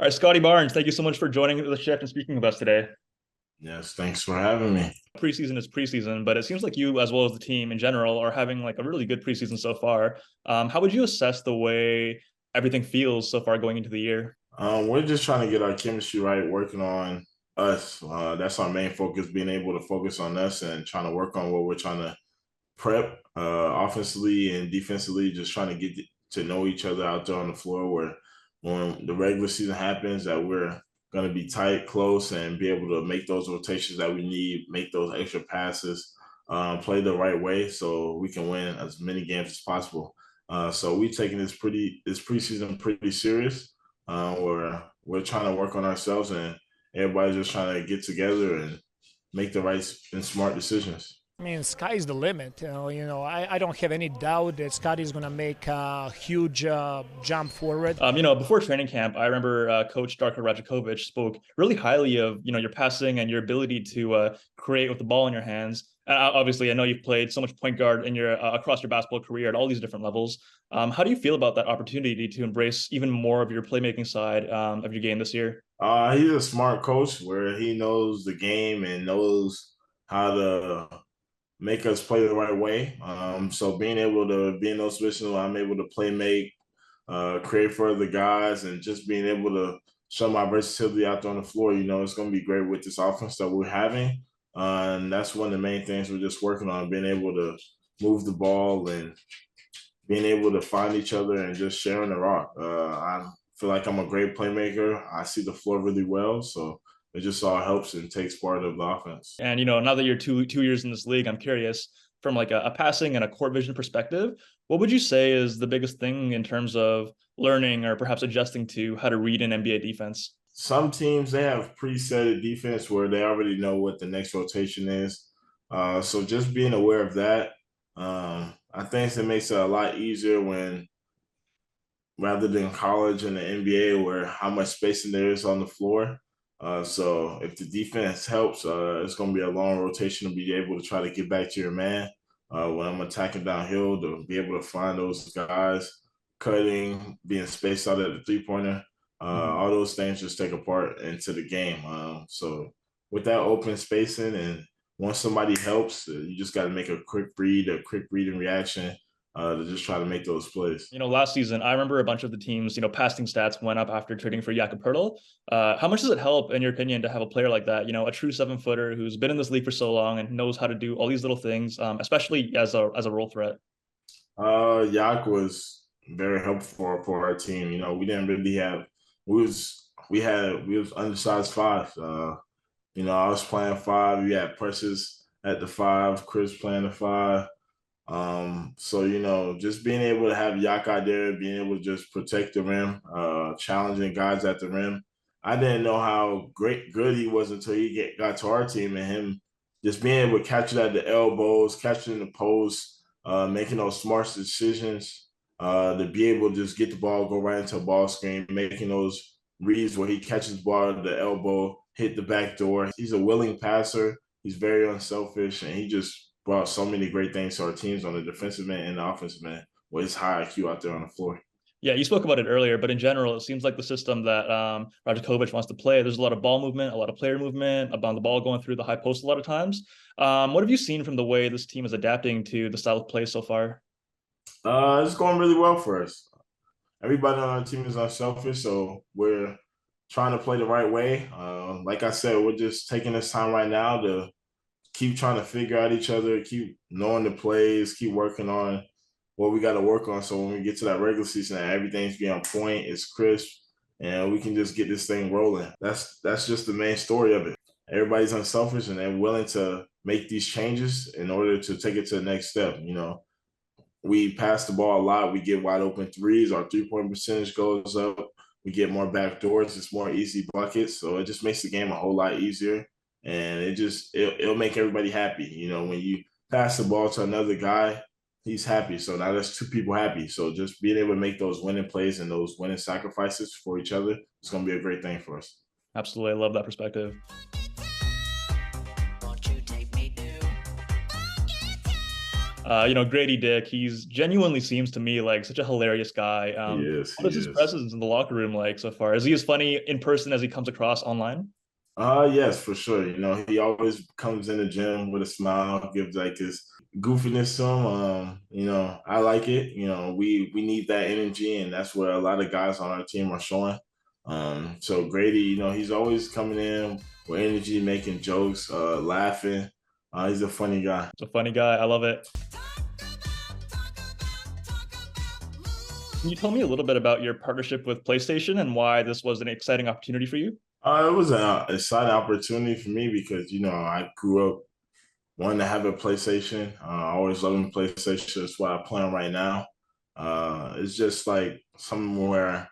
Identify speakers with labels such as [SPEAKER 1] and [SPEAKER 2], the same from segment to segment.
[SPEAKER 1] All right, Scottie Barnes, thank you so much for joining the shift and speaking with us today.
[SPEAKER 2] Yes, thanks for having me.
[SPEAKER 1] Preseason is preseason, but it seems like you, as well as the team in general, are having like a really good preseason so far. How would you assess the way everything feels so far going into the year?
[SPEAKER 2] We're just trying to get our chemistry right, working on us. That's our main focus, being able to focus on us and trying to work on what we're trying to prep offensively and defensively, just trying to get to know each other out there on the floor where when the regular season happens that we're going to be tight, close, and be able to make those rotations that we need, make those extra passes, play the right way so we can win as many games as possible. So we taking this preseason pretty serious. We're trying to work on ourselves and everybody's just trying to get together and make the right and smart decisions.
[SPEAKER 3] I mean, sky's the limit. I don't have any doubt that Scotty is going to make a huge jump forward.
[SPEAKER 1] Before training camp, I remember Coach Darko Rajakovic spoke really highly of your passing and your ability to create with the ball in your hands. Obviously, I know you've played so much point guard in your across your basketball career at all these different levels. How do you feel about that opportunity to embrace even more of your playmaking side of your game this year?
[SPEAKER 2] He's a smart coach where he knows the game and knows how to make us play the right way. So being able to be in those positions where I'm able to play make, create for the guys, and just being able to show my versatility out there on the floor, it's going to be great with this offense that we're having. And that's one of the main things we're just working on, being able to move the ball and being able to find each other and just sharing the rock. I feel like I'm a great playmaker. I see the floor really well. So it just all helps and takes part of the offense.
[SPEAKER 1] And now that you're two years in this league, I'm curious from like a passing and a court vision perspective, what would you say is the biggest thing in terms of learning or perhaps adjusting to how to read an NBA defense?
[SPEAKER 2] Some teams, they have preset defense where they already know what the next rotation is. So just being aware of that, I think it makes it a lot easier when rather than college and the NBA where how much spacing there is on the floor. So if the defense helps, it's going to be a long rotation to be able to try to get back to your man when I'm attacking downhill to be able to find those guys cutting, being spaced out at the three-pointer. All those things just take a part into the game. So with that open spacing and once somebody helps, you just got to make a quick read, a quick read and reaction to just try to make those plays.
[SPEAKER 1] Last season, I remember a bunch of the teams, passing stats went up after trading for Yakas Purtle. How much does it help, in your opinion, to have a player like that, a true 7-footer who's been in this league for so long and knows how to do all these little things, especially as a role threat?
[SPEAKER 2] Yak was very helpful for our team. We didn't really have we was undersized five. I was playing five. We had Precious at the five, Chris playing the five. So just being able to have Yak out there, being able to just protect the rim, challenging guys at the rim. I didn't know how good he was until he got to our team and him just being able to catch it at the elbows, catching the post, making those smart decisions, to be able to just get the ball, go right into a ball screen, making those reads where he catches the ball at the elbow, hit the back door. He's a willing passer. He's very unselfish, and he just brought so many great things to our teams on the defensive end and the offensive end with his high IQ out there on the floor.
[SPEAKER 1] Yeah, you spoke about it earlier, but in general, it seems like the system that Rajakovic wants to play, there's a lot of ball movement, a lot of player movement, about the ball going through the high post a lot of times. What have you seen from the way this team is adapting to the style of play so far?
[SPEAKER 2] It's going really well for us. Everybody on our team is unselfish, so we're trying to play the right way. Like I said, we're just taking this time right now to keep trying to figure out each other, keep knowing the plays, keep working on what we got to work on. So when we get to that regular season, everything's being on point, it's crisp, and we can just get this thing rolling. That's just the main story of it. Everybody's unselfish and they're willing to make these changes in order to take it to the next step. We pass the ball a lot. We get wide open threes. Our 3-point percentage goes up. We get more back doors. It's more easy buckets. So it just makes the game a whole lot easier. And it'll make everybody happy. When you pass the ball to another guy, he's happy. So now there's two people happy. So just being able to make those winning plays and those winning sacrifices for each other, it's going to be a great thing for us.
[SPEAKER 1] Absolutely. I love that perspective. Grady Dick, he's genuinely seems to me like such a hilarious guy.
[SPEAKER 2] He is.
[SPEAKER 1] What
[SPEAKER 2] He
[SPEAKER 1] is his
[SPEAKER 2] is.
[SPEAKER 1] presence in the locker room like so far? Is he as funny in person as he comes across online?
[SPEAKER 2] Yes, for sure. He always comes in the gym with a smile, gives like his goofiness to him. I like it. We need that energy, and that's what a lot of guys on our team are showing. So Grady, he's always coming in with energy, making jokes, laughing. He's a funny guy.
[SPEAKER 1] He's a funny guy. I love it. Can you tell me a little bit about your partnership with PlayStation and why this was an exciting opportunity for you?
[SPEAKER 2] It was an exciting opportunity for me because I grew up wanting to have a PlayStation. I always loved the PlayStation. That's what I play on right now. It's just like something where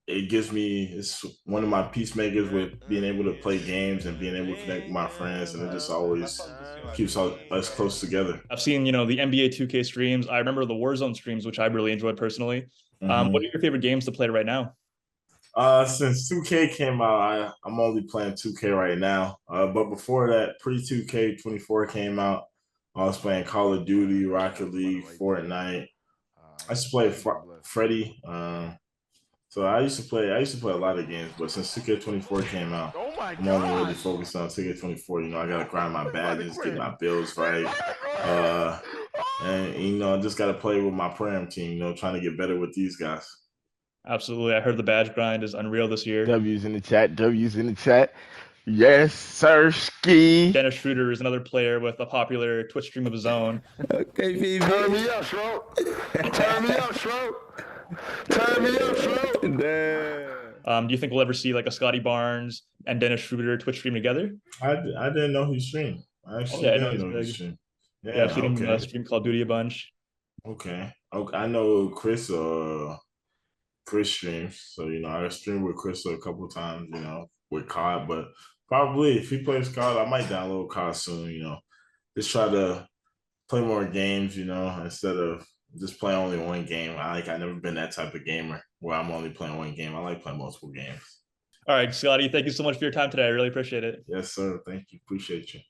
[SPEAKER 2] it's one of my peacemakers with being able to play games and being able to connect with my friends, and it just always keeps us close together.
[SPEAKER 1] I've seen, the NBA 2K streams. I remember the Warzone streams, which I really enjoyed personally. What are your favorite games to play right now?
[SPEAKER 2] Since 2K came out, I'm only playing 2K right now. But before that, pre 2K 24 came out, I was playing Call of Duty, Rocket League, Fortnite. I used to play Freddy. So I used to play a lot of games, but since 2K24 came out, I'm only really focused on 2K24. I gotta grind my badges, get my bills right. And I just gotta play with my Prem team, trying to get better with these guys.
[SPEAKER 1] Absolutely. I heard the badge grind is unreal this year.
[SPEAKER 4] W's in the chat. W's in the chat. Yes, sir. Ski.
[SPEAKER 1] Dennis Schroder is another player with a popular Twitch stream of his own.
[SPEAKER 4] Okay, PV. Turn me up, Shro. Turn me up, Shro. Turn me up, Shro.
[SPEAKER 1] Do you think we'll ever see like a Scottie Barnes and Dennis Schroder Twitch stream together?
[SPEAKER 2] I didn't know he streamed. I actually didn't know he streamed.
[SPEAKER 1] Yeah, I've seen him stream Call of Duty a bunch.
[SPEAKER 2] Okay. I know Chris streams. So, I streamed with Chris a couple of times, with COD, but probably if he plays COD, I might download COD soon, just try to play more games, instead of just playing only one game. I've never been that type of gamer where I'm only playing one game. I like playing multiple games.
[SPEAKER 1] All right, Scottie, thank you so much for your time today. I really appreciate it.
[SPEAKER 2] Yes, sir. Thank you. Appreciate you.